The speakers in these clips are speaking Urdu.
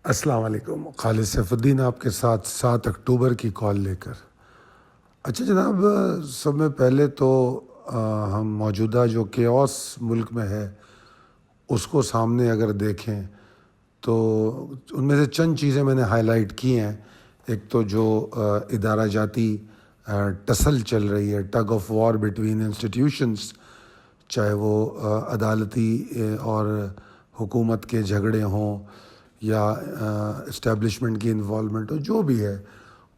السلام علیکم، خالد سیف الدین آپ کے ساتھ 7 اکتوبر کی کال لے کر۔ اچھا جناب، سب میں پہلے تو ہم موجودہ جو کیوس ملک میں ہے اس کو سامنے اگر دیکھیں تو ان میں سے چند چیزیں میں نے ہائی لائٹ کی ہیں۔ ایک تو جو ادارہ جاتی ٹسل چل رہی ہے، tug of war between institutions, چاہے وہ عدالتی اور حکومت کے جھگڑے ہوں یا اسٹیبلشمنٹ کی انوالومنٹ ہو، جو بھی ہے۔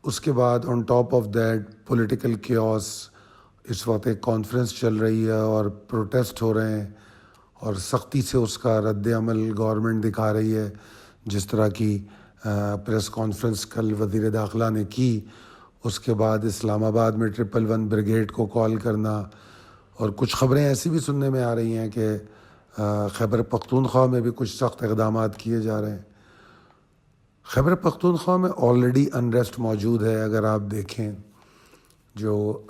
اس کے بعد on top of that political chaos, اس وقت ایک کانفرنس چل رہی ہے اور پروٹیسٹ ہو رہے ہیں اور سختی سے اس کا رد عمل گورنمنٹ دکھا رہی ہے، جس طرح کی پریس کانفرنس کل وزیر داخلہ نے کی۔ اس کے بعد اسلام آباد میں 111 بریگیڈ کو کال کرنا، اور کچھ خبریں ایسی بھی سننے میں آ رہی ہیں کہ خیبر پختونخوا میں بھی کچھ سخت اقدامات کیے جا رہے ہیں۔ خیبر پختونخوا میں آلریڈی انریسٹ موجود ہے، اگر آپ دیکھیں جو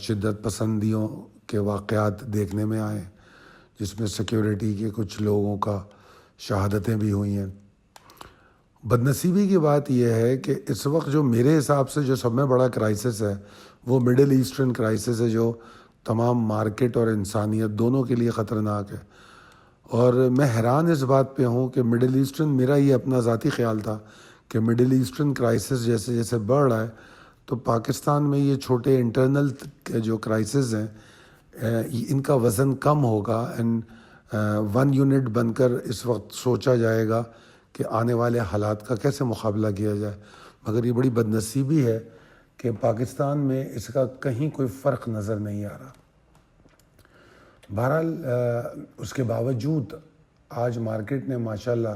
شدت پسندیوں کے واقعات دیکھنے میں آئے، جس میں سیکیورٹی کے کچھ لوگوں کا شہادتیں بھی ہوئی ہیں۔ بدنصیبی کی بات یہ ہے کہ اس وقت جو میرے حساب سے جو سب میں بڑا کرائسس ہے وہ مڈل ایسٹرن کرائسس ہے، جو تمام مارکیٹ اور انسانیت دونوں کے لیے خطرناک ہے۔ اور میں حیران اس بات پہ ہوں کہ مڈل ایسٹرن، میرا یہ اپنا ذاتی خیال تھا کہ مڈل ایسٹرن کرائسس جیسے جیسے بڑھ رہا ہے تو پاکستان میں یہ چھوٹے انٹرنل جو کرائسس ہیں ان کا وزن کم ہوگا، اینڈ ون یونٹ بن کر اس وقت سوچا جائے گا کہ آنے والے حالات کا کیسے مقابلہ کیا جائے۔ مگر یہ بڑی بدنصیبی ہے کہ پاکستان میں اس کا کہیں کوئی فرق نظر نہیں آ رہا۔ بہرحال اس کے باوجود آج مارکیٹ نے ماشاءاللہ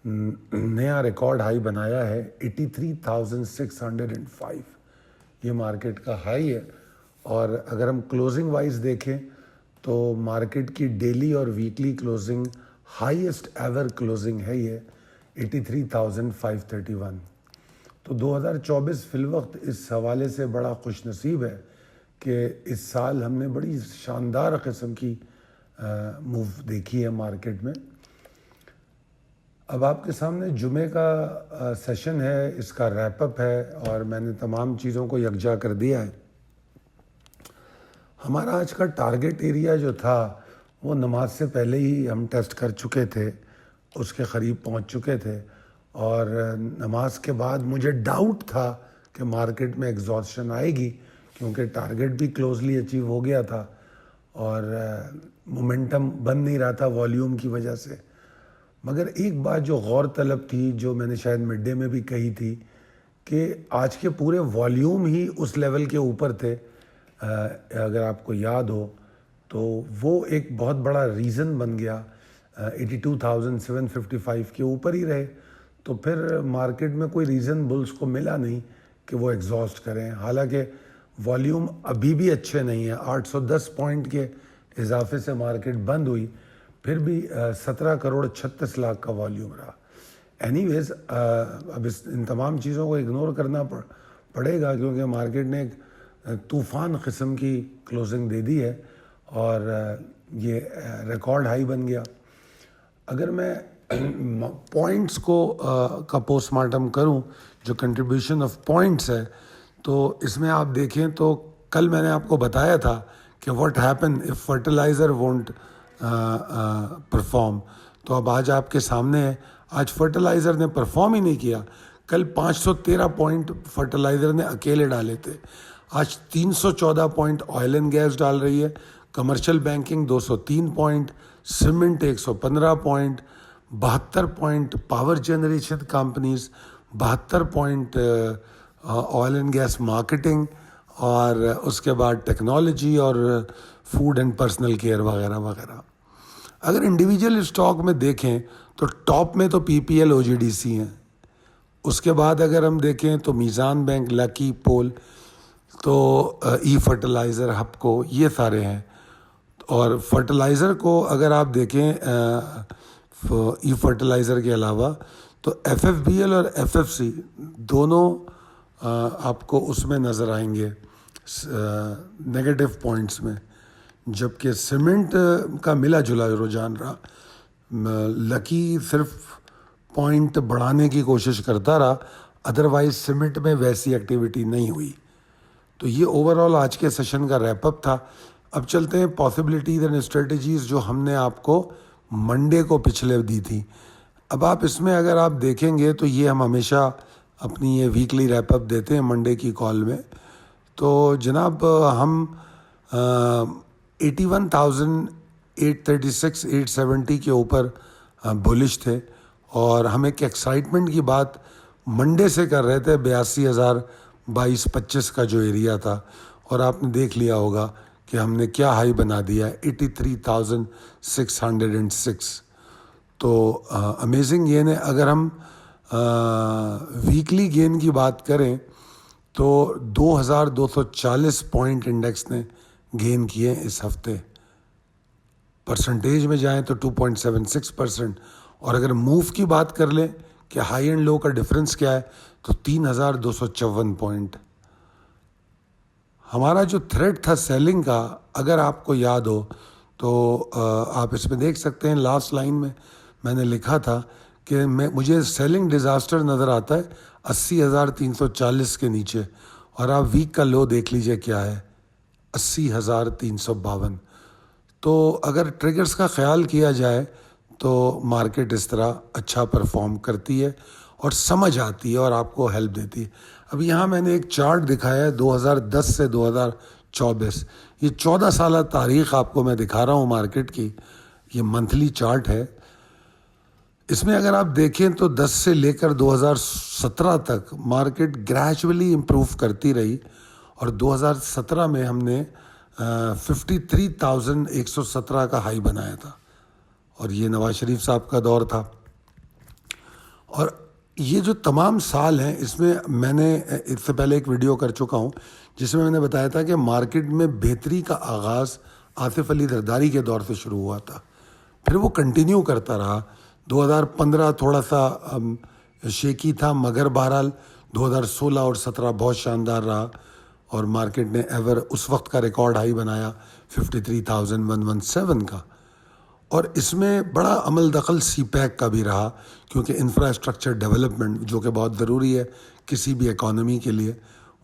نیا ریکارڈ ہائی بنایا ہے، 83,605 یہ مارکیٹ کا ہائی ہے۔ اور اگر ہم کلوزنگ وائز دیکھیں تو مارکیٹ کی ڈیلی اور weekly closing highest ever closing ہے یہ 83,531۔ تو 2024 فی الوقت اس حوالے سے بڑا خوش نصیب ہے کہ اس سال ہم نے بڑی شاندار قسم کی موو دیکھی ہے مارکیٹ میں۔ اب آپ کے سامنے جمعے کا سیشن ہے، اس کا ریپ اپ ہے اور میں نے تمام چیزوں کو یکجا کر دیا ہے۔ ہمارا آج کا ٹارگٹ ایریا جو تھا وہ نماز سے پہلے ہی ہم ٹیسٹ کر چکے تھے، اس کے قریب پہنچ چکے تھے، اور نماز کے بعد مجھے ڈاؤٹ تھا کہ مارکیٹ میں ایگزاسشن آئے گی، کیونکہ ٹارگٹ بھی کلوزلی اچیو ہو گیا تھا اور مومنٹم بن نہیں رہا تھا والیوم کی وجہ سے۔ مگر ایک بات جو غور طلب تھی، جو میں نے شاید مڈ ڈے میں بھی کہی تھی، کہ آج کے پورے والیوم ہی اس لیول کے اوپر تھے، اگر آپ کو یاد ہو تو وہ ایک بہت بڑا ریزن بن گیا۔ 82,755 کے اوپر ہی رہے تو پھر مارکیٹ میں کوئی ریزن بلز کو ملا نہیں کہ وہ ایگزاسٹ کریں۔ حالانکہ والیوم ابھی بھی اچھے نہیں ہیں، 810 پوائنٹ کے اضافے سے مارکیٹ بند ہوئی، پھر بھی 17 کروڑ 36 لاکھ کا والیوم رہا۔ اینی ویز اب ان تمام چیزوں کو اگنور کرنا پڑے گا، کیونکہ مارکیٹ نے ایک طوفان قسم کی کلوزنگ دے دی ہے اور یہ ریکارڈ ہائی بن گیا۔ اگر میں پوائنٹس کا پوسٹ مارٹم کروں، جو کنٹریبیوشن آف پوائنٹس ہے، تو اس میں آپ دیکھیں تو کل میں نے آپ کو بتایا تھا کہ what happen if fertilizer won't perform, تو اب آج آپ کے سامنے ہے، آج فرٹیلائزر نے پرفارم ہی نہیں کیا۔ کل 513 پوائنٹ فرٹیلائزر نے اکیلے ڈالے تھے، آج 314 پوائنٹ آئل اینڈ گیس ڈال رہی ہے، commercial banking 203 point, cement 115 point, 72 point power generation companies, 72 point oil and gas marketing, اور اس کے بعد ٹیکنالوجی اور فوڈ اینڈ پرسنل کیئر وغیرہ وغیرہ۔ اگر انڈیویجول اسٹاک میں دیکھیں تو ٹاپ میں تو پی P L O G D C ہیں، اس کے بعد اگر ہم دیکھیں تو میزان بینک، لکی، پول، تو ای فرٹیلائزر، ہپکو، یہ سارے ہیں۔ اور فرٹیلائزر کو اگر آپ دیکھیں ای فرٹیلائزر کے علاوہ تو ایف ایف بی ایل اور ایف ایف سی دونوں آپ کو اس میں نظر آئیں گے نیگیٹو پوائنٹس میں، جبکہ سیمنٹ کا ملا جلا رجحان رہا۔ لکی صرف پوائنٹ بڑھانے کی کوشش کرتا رہا، ادروائز سیمنٹ میں ویسی ایکٹیویٹی نہیں ہوئی. تو یہ اوور آل آج کے سیشن کا ریپ اپ تھا. اب چلتے ہیں پاسبلٹیز اینڈ اسٹریٹجیز جو ہم نے آپ کو منڈے کو پچھلے دی تھی. اب آپ اس میں اگر آپ دیکھیں گے تو یہ ہم ہمیشہ اپنی یہ ویکلی ریپ اپ دیتے ہیں منڈے کی کال میں. تو جناب ہم 81,836 870 کے اوپر بولش تھے، اور ہم ایک ایکسائٹمنٹ کی بات منڈے سے کر رہے تھے 82,022-25 کا جو ایریا تھا، اور آپ نے دیکھ لیا ہوگا کہ ہم نے کیا ہائی بنا دیا ہے 83,606. تو امیزنگ گین ہے. اگر ہم ویکلی گین کی بات کریں تو 2,240 پوائنٹ انڈیکس نے گین کیے اس ہفتے. پرسنٹیج میں جائیں تو 2.76%، اور اگر موو کی بات کر لیں کہ ہائی اینڈ لو کا ڈفرنس کیا ہے تو 3,254 پوائنٹ. ہمارا جو تھریڈ تھا سیلنگ کا، اگر آپ کو یاد ہو تو آپ اس میں دیکھ سکتے ہیں لاسٹ لائن میں نے لکھا تھا کہ مجھے سیلنگ ڈیزاسٹر نظر آتا ہے 80,340 کے نیچے، اور آپ ویک کا لو دیکھ لیجئے کیا ہے 80,352. تو اگر ٹریگرز کا خیال کیا جائے تو مارکیٹ اس طرح اچھا پرفارم کرتی ہے اور سمجھ آتی ہے اور آپ کو ہیلپ دیتی ہے. اب یہاں میں نے ایک چارٹ دکھایا ہے 2010 سے 2024. یہ 14 سالہ تاریخ آپ کو میں دکھا رہا ہوں مارکیٹ کی. یہ منتھلی چارٹ ہے. اس میں اگر آپ دیکھیں تو 10 سے لے کر 2017 تک مارکیٹ گریجولی امپروو کرتی رہی، اور 2017 میں ہم نے 53,117 کا ہائی بنایا تھا، اور یہ نواز شریف صاحب کا دور تھا. اور یہ جو تمام سال ہیں اس میں میں نے اس سے پہلے ایک ویڈیو کر چکا ہوں جس میں نے بتایا تھا کہ مارکیٹ میں بہتری کا آغاز آصف علی زرداری کے دور سے شروع ہوا تھا، پھر وہ کنٹینیو کرتا رہا. 2015 تھوڑا سا شیکی تھا، مگر بہرحال 2016 اور 17 بہت شاندار رہا، اور مارکیٹ نے ایور اس وقت کا ریکارڈ ہائی بنایا 53,117 کا. اور اس میں بڑا عمل دخل سی پیک کا بھی رہا، کیونکہ انفراسٹرکچر ڈیولپمنٹ جو کہ بہت ضروری ہے کسی بھی اکانومی کے لیے،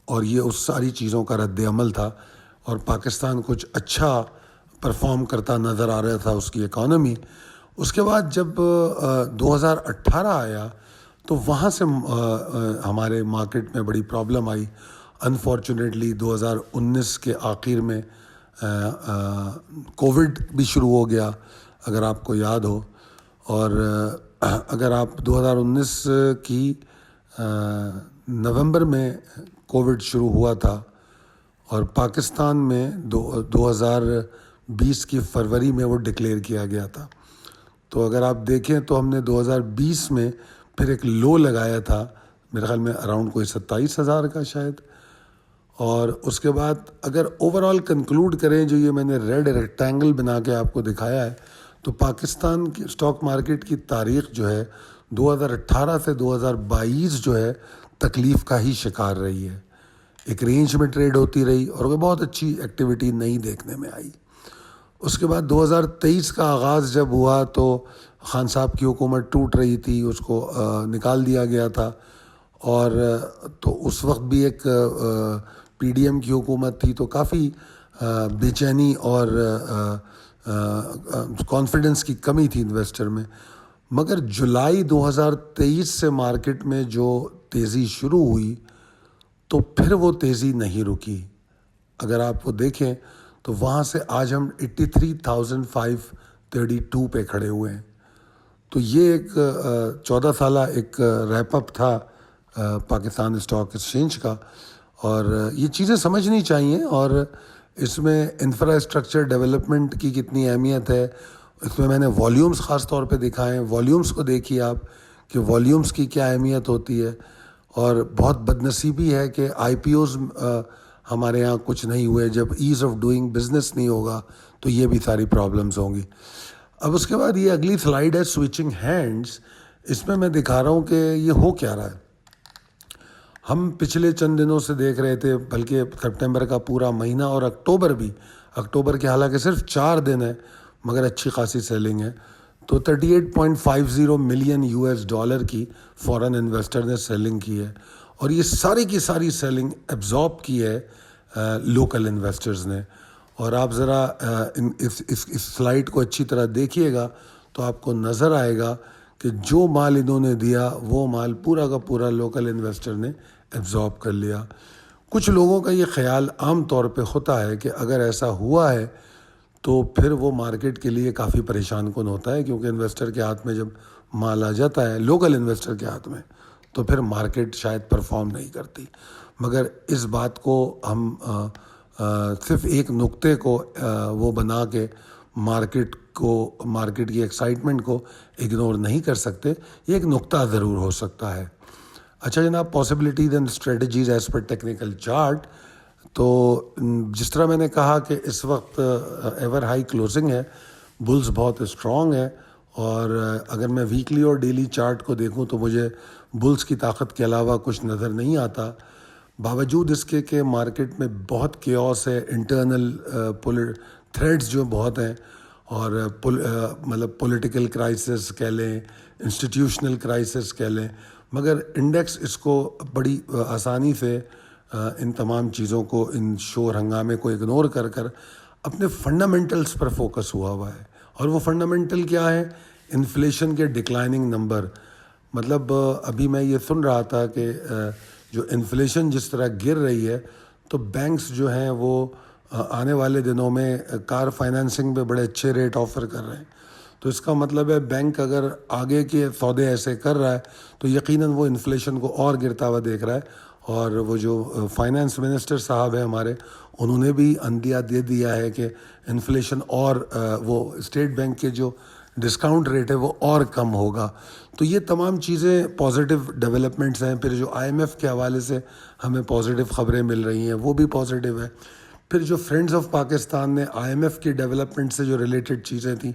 اور یہ اس ساری چیزوں کا رد عمل تھا، اور پاکستان کچھ اچھا پرفارم کرتا نظر آ رہا تھا اس کی اکانومی. اس کے بعد جب 2018 آیا تو وہاں سے ہمارے مارکیٹ میں بڑی پرابلم آئی. انفارچونیٹلی 2019 کے آخر میں کووڈ بھی شروع ہو گیا اگر آپ کو یاد ہو. اور اگر آپ 2019 کی نومبر میں کووڈ شروع ہوا تھا، اور پاکستان میں 2020 کی فروری میں وہ ڈکلیئر کیا گیا تھا. تو اگر آپ دیکھیں تو ہم نے 2020 میں پھر ایک لو لگایا تھا میرے خیال میں اراؤنڈ کوئی 27,000 کا شاید. اور اس کے بعد اگر اوور آل کنکلوڈ کریں جو یہ میں نے ریڈ ریکٹینگل بنا کے آپ کو دکھایا ہے، تو پاکستان کی اسٹاک مارکیٹ کی تاریخ جو ہے 2018 سے 2022 جو ہے تکلیف کا ہی شکار رہی ہے. ایک رینج میں ٹریڈ ہوتی رہی اور وہ بہت اچھی ایکٹیویٹی نہیں دیکھنے میں آئی. اس کے بعد 2023 کا آغاز جب ہوا تو خان صاحب کی حکومت ٹوٹ رہی تھی، اس کو نکال دیا گیا تھا، اور تو اس وقت بھی ایک پی ڈی ایم کی حکومت تھی، تو کافی بے چینی اور کانفیڈنس کی کمی تھی انویسٹر میں. مگر جولائی 2023 سے مارکیٹ میں جو تیزی شروع ہوئی تو پھر وہ تیزی نہیں رکی. اگر آپ کو دیکھیں تو وہاں سے آج ہم 83,532 پہ کھڑے ہوئے ہیں. تو یہ ایک 14 سالہ ایک ریپ اپ تھا پاکستان اسٹاک ایکسچینج کا، اور یہ چیزیں سمجھنی چاہیے. اور اس میں انفراسٹرکچر ڈیولپمنٹ کی کتنی اہمیت ہے، اس میں میں نے والیومز خاص طور پہ دکھائے ہیں. والیومز کو دیکھیے آپ کہ والیومز کی کیا اہمیت ہوتی ہے. اور بہت بدنصیبی ہے کہ آئی پی اوز ہمارے یہاں کچھ نہیں ہوئے. جب ایز آف ڈوئنگ بزنس نہیں ہوگا تو یہ بھی ساری پرابلمز ہوں گی. اب اس کے بعد یہ اگلی سلائیڈ ہے سوئچنگ ہینڈز. اس میں دکھا رہا ہوں کہ یہ ہو کیا رہا ہے. ہم پچھلے چند دنوں سے دیکھ رہے تھے، بلکہ سپٹمبر کا پورا مہینہ اور اکتوبر بھی، اکتوبر کے حالانکہ صرف 4 دن ہے مگر اچھی خاصی سیلنگ ہے. تو 38.50 ملین $US کی فورن انویسٹر نے سیلنگ کی ہے، اور یہ ساری کی ساری سیلنگ ایبزارب کی ہے لوکل انویسٹرز نے. اور آپ ذرا اس سلائیڈ کو اچھی طرح دیکھیے گا تو آپ کو نظر آئے گا کہ جو مال انہوں نے دیا وہ مال پورا کا پورا لوکل انویسٹر نے ایبزارب کر لیا. کچھ لوگوں کا یہ خیال عام طور پہ ہوتا ہے کہ اگر ایسا ہوا ہے تو پھر وہ مارکیٹ کے لیے کافی پریشان کن ہوتا ہے، کیونکہ انویسٹر کے ہاتھ میں جب مال آ جاتا ہے لوکل انویسٹر کے ہاتھ میں تو پھر مارکیٹ شاید پرفارم نہیں کرتی. مگر اس بات کو ہم صرف ایک نقطے کو وہ بنا کے مارکیٹ کی ایکسائٹمنٹ کو اگنور نہیں کر سکتے. یہ ایک نقطہ ضرور ہو سکتا ہے. اچھا جناب، possibilities and strategies as per technical chart. تو جس طرح میں نے کہا کہ اس وقت ایور ہائی کلوزنگ ہے، بلز بہت اسٹرانگ ہے، اور اگر میں ویکلی اور ڈیلی چارٹ کو دیکھوں تو مجھے بلز کی طاقت کے علاوہ کچھ نظر نہیں آتا، باوجود اس کے کہ مارکیٹ میں بہت کیوس ہے، انٹرنل تھریڈز جو بہت ہیں، اور مطلب پولیٹیکل کرائسس کہہ لیں، انسٹیٹیوشنل کرائسس کہہ لیں، مگر انڈیکس اس کو بڑی آسانی سے ان تمام چیزوں کو، ان شور ہنگامے کو اگنور کر کر اپنے فنڈامنٹلز پر فوکس ہوا ہے. اور وہ فنڈامنٹل کیا ہے؟ انفلیشن کے ڈکلائننگ نمبر. مطلب ابھی میں یہ سن رہا تھا کہ جو انفلیشن جس طرح گر رہی ہے تو بینکس جو ہیں وہ آنے والے دنوں میں کار فائنانسنگ پہ بڑے اچھے ریٹ آفر کر رہے ہیں. تو اس کا مطلب ہے بینک اگر آگے کے سودے ایسے کر رہا ہے تو یقیناً وہ انفلیشن کو اور گرتا ہوا دیکھ رہا ہے. اور وہ جو فائنانس منسٹر صاحب ہیں ہمارے، انہوں نے بھی اندیا دے دیا ہے کہ انفلیشن اور وہ اسٹیٹ بینک کے جو ڈسکاؤنٹ ریٹ ہے وہ اور کم ہوگا. تو یہ تمام چیزیں پازیٹیو ڈیولپمنٹس ہیں. پھر جو آئی ایم ایف کے حوالے سے ہمیں پازیٹیو خبریں مل رہی ہیں وہ بھی پازیٹیو ہے. پھر جو فرینڈز آف پاکستان نے آئی ایم ایف کی ڈیولپمنٹ سے جو ریلیٹڈ چیزیں تھیں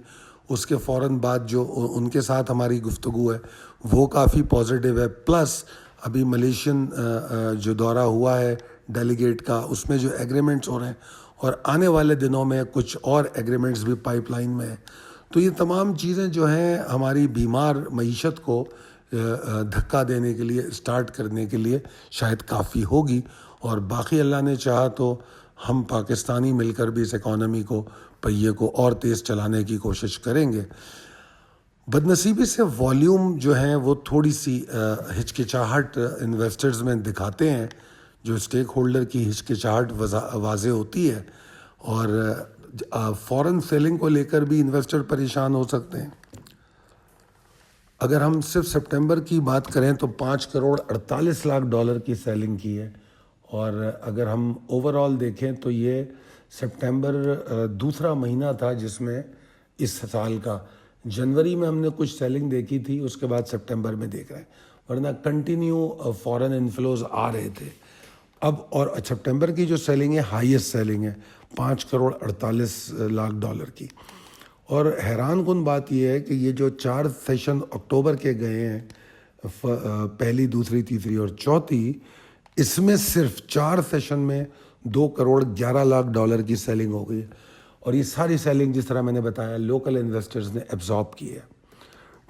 اس کے فوراً بعد جو ان کے ساتھ ہماری گفتگو ہے وہ کافی پازیٹیو ہے. پلس ابھی ملیشین جو دورہ ہوا ہے ڈیلیگیٹ کا، اس میں جو ایگریمنٹس ہو رہے ہیں، اور آنے والے دنوں میں کچھ اور ایگریمنٹس بھی پائپ لائن میں ہیں. تو یہ تمام چیزیں جو ہیں ہماری بیمار معیشت کو دھکا دینے کے لیے، اسٹارٹ کرنے کے لیے شاید کافی ہوگی. اور باقی اللہ نے چاہا تو ہم پاکستانی مل کر بھی اس اکانومی کو، پہیے کو اور تیز چلانے کی کوشش کریں گے. بدنصیبی سے والیوم جو ہیں وہ تھوڑی سی ہچکچاہٹ انویسٹرز میں دکھاتے ہیں، جو اسٹیک ہولڈر کی ہچکچاہٹ واضح ہوتی ہے، اور فورن سیلنگ کو لے کر بھی انویسٹر پریشان ہو سکتے ہیں. اگر ہم صرف سپٹمبر کی بات کریں تو $5.48 کی سیلنگ کی ہے، اور اگر ہم اوور آل دیکھیں تو یہ سپٹمبر دوسرا مہینہ تھا جس میں اس سال کا. جنوری میں ہم نے کچھ سیلنگ دیکھی تھی، اس کے بعد سپٹمبر میں دیکھ رہے ہیں، ورنہ کنٹینیو فورن انفلوز آ رہے تھے. اب اور سپٹمبر کی جو سیلنگ ہے ہائیسٹ سیلنگ ہے $5.48 کی. اور حیران کن بات یہ ہے کہ یہ جو 4 سیشن اکتوبر کے گئے ہیں، پہلی، دوسری، تیسری اور چوتھی، اس میں صرف 4 سیشن میں $2.11 کی سیلنگ ہو گئی ہے. اور یہ ساری سیلنگ جس طرح میں نے بتایا لوکل انویسٹرز نے ایبزارب کی ہے.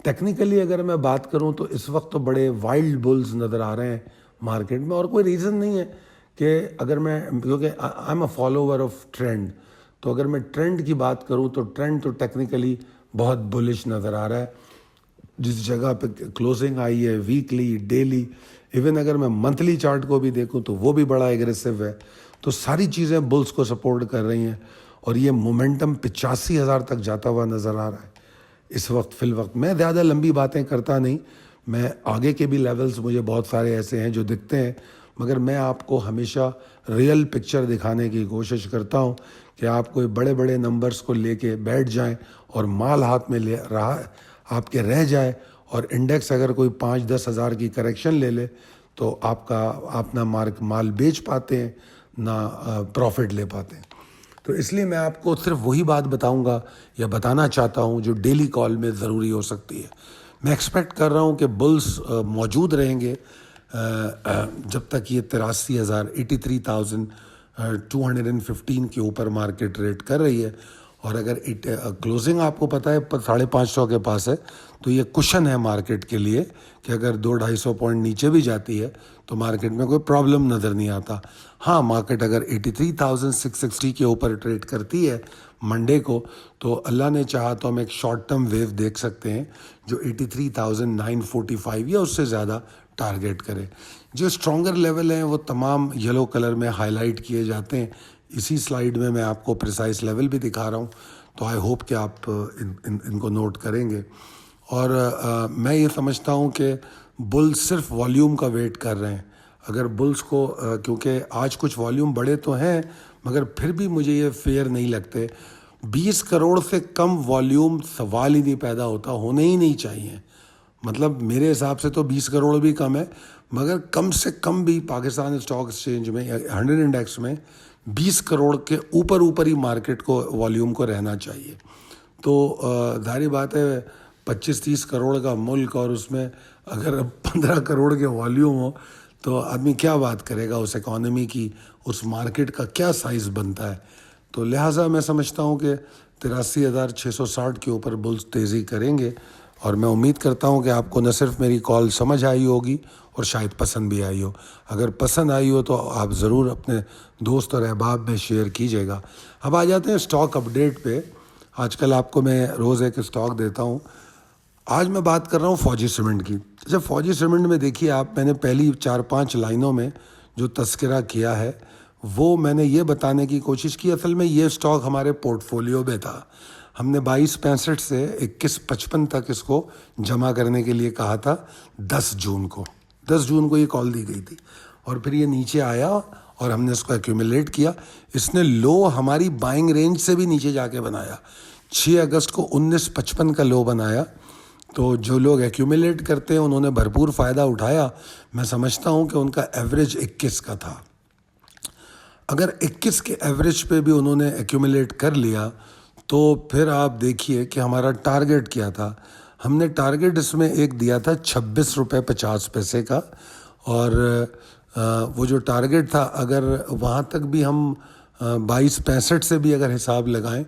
ٹیکنیکلی اگر میں بات کروں تو اس وقت تو بڑے وائلڈ بلز نظر آ رہے ہیں مارکیٹ میں، اور کوئی ریزن نہیں ہے کہ اگر میں، کیونکہ I am a follower of trend, تو اگر میں ٹرینڈ کی بات کروں تو ٹرینڈ تو ٹیکنیکلی بہت بلش نظر آ رہا ہے. جس جگہ پہ کلوزنگ آئی ہے ویکلی، ڈیلی، ایون اگر میں منتھلی چارٹ کو بھی دیکھوں تو وہ بھی بڑا ایگریسو ہے. تو ساری چیزیں بلز کو سپورٹ کر رہی ہیں، اور یہ مومنٹم 85,000 تک جاتا ہوا نظر آ رہا ہے اس وقت فی الوقت. میں زیادہ لمبی باتیں کرتا نہیں، میں آگے کے بھی لیولز مجھے بہت سارے ایسے ہیں جو دکھتے ہیں، مگر میں آپ کو ہمیشہ ریئل پکچر دکھانے کی کوشش کرتا ہوں کہ آپ کوئی بڑے بڑے نمبرز کو لے کے بیٹھ جائیں اور مال ہاتھ میں لے رہا آپ کے رہ جائے، اور انڈیکس اگر کوئی 5-10 ہزار کی کریکشن لے لے تو آپ نہ مال بیچ پاتے ہیں نہ پروفٹ لے پاتے ہیں. تو اس لیے میں آپ کو صرف وہی بات بتاؤں گا یا بتانا چاہتا ہوں جو ڈیلی کال میں ضروری ہو سکتی ہے. میں ایکسپیکٹ کر رہا ہوں کہ بلز موجود رہیں گے جب تک یہ 83,000 83,215 کے اوپر مارکیٹ ریٹ کر رہی ہے. اور اگر کلوزنگ آپ کو پتہ ہے 550 کے پاس ہے تو یہ کشن ہے مارکیٹ کے لیے کہ اگر 200-250 پوائنٹ نیچے بھی جاتی ہے تو مارکیٹ میں کوئی پرابلم نظر نہیں آتا. ہاں مارکیٹ اگر 83,660 کے اوپر ٹریڈ کرتی ہے منڈے کو تو اللہ نے چاہا تو ہم ایک شارٹ ٹرم ویو دیکھ سکتے ہیں جو 83,945 یا اس سے زیادہ ٹارگیٹ کرے. جو اسٹرانگر لیول ہیں وہ تمام یلو کلر میں ہائی لائٹ کیے جاتے ہیں. اسی سلائیڈ میں آپ کو پریسائز لیول بھی دکھا رہا ہوں تو آئی ہوپ کہ آپ ان کو نوٹ کریں گے. اور میں یہ سمجھتا ہوں کہ بل صرف والیوم کا ویٹ کر رہے ہیں. اگر بلز کو کیونکہ آج کچھ والیوم بڑے تو ہیں مگر پھر بھی مجھے یہ فیئر نہیں لگتے. 20 کروڑ سے کم والیوم سوال ہی نہیں پیدا ہوتا, ہونے ہی نہیں چاہیے. مطلب میرے حساب سے تو 20 کروڑ بھی کم ہے مگر کم سے کم بھی پاکستان اسٹاک ایکسچینج میں 100 انڈیکس میں 20 کروڑ کے اوپر ہی مارکیٹ کو والیوم کو رہنا چاہیے. تو ظاہری بات ہے 25-30 کروڑ کا ملک اور اس میں اگر 15 کروڑ کے والیوم ہو تو آدمی کیا بات کرے گا, اس اکانومی کی, اس مارکیٹ کا کیا سائز بنتا ہے. تو لہٰذا میں سمجھتا ہوں کہ 83,660 کے اوپر بلز تیزی کریں گے. اور میں امید کرتا ہوں کہ آپ کو نہ صرف میری کال سمجھ آئی ہوگی اور شاید پسند بھی آئی ہو. اگر پسند آئی ہو تو آپ ضرور اپنے دوست اور احباب میں شیئر کیجیے گا. اب آ جاتے ہیں اسٹاک اپڈیٹ پہ. آج کل آپ کو میں روز ایک اسٹاک دیتا ہوں. آج میں بات کر رہا ہوں فوجی سیمنٹ کی. جب فوجی سیمنٹ میں دیکھیے آپ, میں نے پہلی 4-5 لائنوں میں جو تذکرہ کیا ہے وہ میں نے یہ بتانے کی کوشش کی اصل میں یہ اسٹاک ہمارے پورٹ فولیو میں تھا. ہم نے 2265 سے 2155 تک اس کو جمع کرنے کے لیے کہا تھا. 10 جون کو یہ کال دی گئی تھی اور پھر یہ نیچے آیا اور ہم نے اس کو ایکیومولیٹ کیا. اس نے لو ہماری بائنگ رینج سے بھی نیچے جا کے بنایا. 6 اگست کو 1955 کا لو بنایا. تو جو لوگ ایکیومولیٹ کرتے ہیں انہوں نے بھرپور فائدہ اٹھایا. میں سمجھتا ہوں کہ ان کا ایوریج 21 کا تھا. اگر 21 کے ایوریج پہ بھی انہوں نے ایکیومولیٹ کر لیا تو پھر آپ دیکھیے کہ ہمارا ٹارگیٹ کیا تھا. ہم نے ٹارگیٹ اس میں ایک دیا تھا 26 روپے 50 پیسے کا. اور وہ جو ٹارگیٹ تھا اگر وہاں تک بھی ہم 2265 سے بھی اگر حساب لگائیں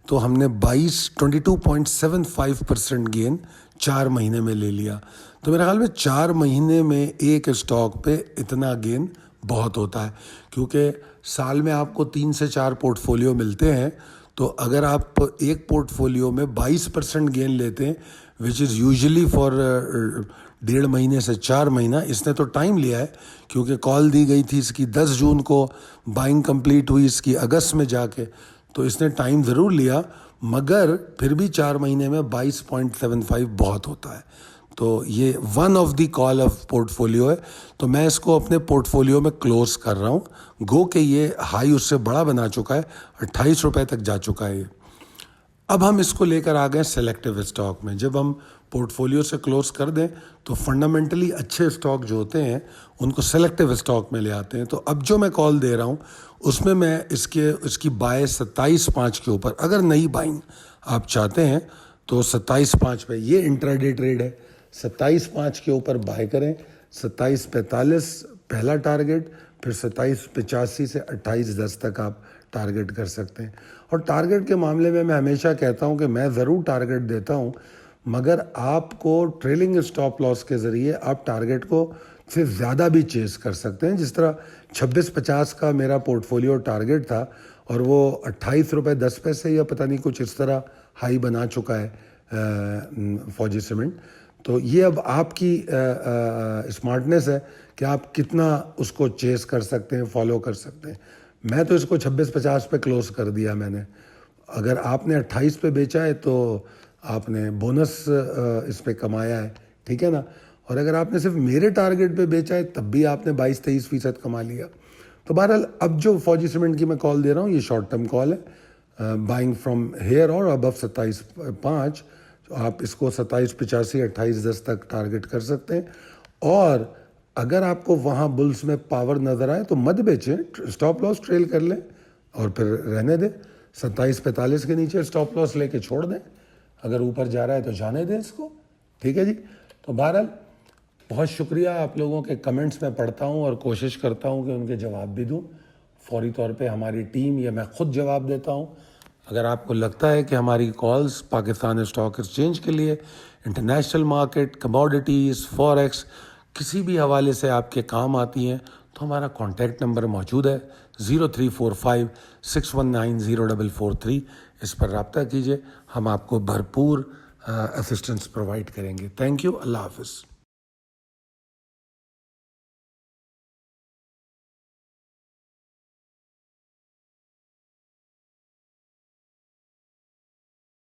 تو ہم نے 22.75% گین 4 مہینے میں لے لیا. تو میرے خیال میں 4 مہینے میں ایک اسٹاک پہ اتنا گین بہت ہوتا ہے کیونکہ سال میں آپ کو 3 سے 4 پورٹ فولیو ملتے ہیں. تو اگر آپ ایک پورٹ فولیو میں 22% گین لیتے ہیں وچ از یوزلی فار 1.5 مہینے سے 4 مہینہ. اس نے تو ٹائم لیا ہے کیونکہ کال دی گئی تھی اس کی 10 جون کو, بائنگ کمپلیٹ ہوئی اس کی اگست میں جا کے, تو اس نے ٹائم ضرور لیا مگر پھر بھی 4 مہینے میں 22.75 بہت ہوتا ہے. تو یہ one of the call of port folio ہے. تو میں اس کو اپنے پورٹ فولیو میں کلوز کر رہا ہوں. گو کہ یہ ہائی اس سے بڑا بنا چکا ہے, 28 روپے تک جا چکا ہے یہ. اب ہم اس کو لے کر آ گئے سلیکٹیو اسٹاک میں. جب ہم پورٹ فولیو سے کلوز کر دیں تو فنڈامنٹلی اچھے اسٹاک جو ہوتے ہیں ان کو سلیکٹیو اسٹاک میں لے آتے ہیں. تو اب جو میں کال دے رہا ہوں اس میں اس کی بائے 27.5 کے اوپر, اگر نئی بائنگ آپ چاہتے ہیں تو 27.5 پہ یہ انٹراڈے ٹریڈ ہے. 27.5 کے اوپر بائی کریں. 27.45 پہلا ٹارگیٹ, پھر 27.85 سے 28.10 تک آپ ٹارگیٹ کر سکتے ہیں. اور ٹارگیٹ کے معاملے میں ہمیشہ کہتا ہوں کہ میں ضرور ٹارگیٹ دیتا ہوں مگر آپ کو ٹریلنگ اسٹاپ لاس کے ذریعے آپ ٹارگیٹ کو سے زیادہ بھی چیز کر سکتے ہیں. جس طرح 26.50 کا میرا پورٹ فولیو ٹارگیٹ تھا اور وہ 28 روپے 10 پیسے یا پتہ نہیں کچھ اس طرح ہائی بنا چکا ہے فوجی سیمنٹ. تو یہ اب آپ کی اسمارٹنیس ہے کہ آپ کتنا اس کو چیز کر سکتے ہیں, فالو کر سکتے ہیں. میں تو اس کو 26.50 پہ کلوز کر دیا میں نے. اگر آپ نے 28 پہ بیچا ہے تو آپ نے بونس اس پہ کمایا ہے, ٹھیک ہے نا. اور اگر آپ نے صرف میرے ٹارگیٹ پہ بیچا ہے تب بھی آپ نے 22-23% کما لیا. تو بہرحال اب جو فوجی سیمنٹ کی میں کال دے رہا ہوں یہ شارٹ ٹرم کال ہے. بائنگ فرام ہیئر اور ابو 27.5 آپ اس کو 27.85 28.10 تک ٹارگیٹ کر سکتے ہیں. اور اگر آپ کو وہاں بلز میں پاور نظر آئے تو مت بیچیں, اسٹاپ لاس ٹریل کر لیں اور پھر رہنے دیں. 27.45 کے نیچے اسٹاپ لاس لے کے چھوڑ دیں. اگر اوپر جا رہا ہے تو جانے دیں اس کو, ٹھیک ہے جی. تو بہرحال بہت شکریہ. آپ لوگوں کے کمنٹس میں پڑھتا ہوں اور کوشش کرتا ہوں کہ ان کے جواب بھی دوں. فوری طور پہ ہماری ٹیم یا میں خود جواب دیتا ہوں. اگر آپ کو لگتا ہے کہ ہماری کالز پاکستان اسٹاک ایکسچینج کے لیے، انٹرنیشنل مارکیٹ، کموڈیٹیز، فوریکس کسی بھی حوالے سے آپ کے کام آتی ہیں تو ہمارا کانٹیکٹ نمبر موجود ہے 0345619043. اس پر رابطہ کیجیے، ہم آپ کو بھرپور اسسٹنس پرووائڈ کریں گے. Thank you. اللہ حافظ.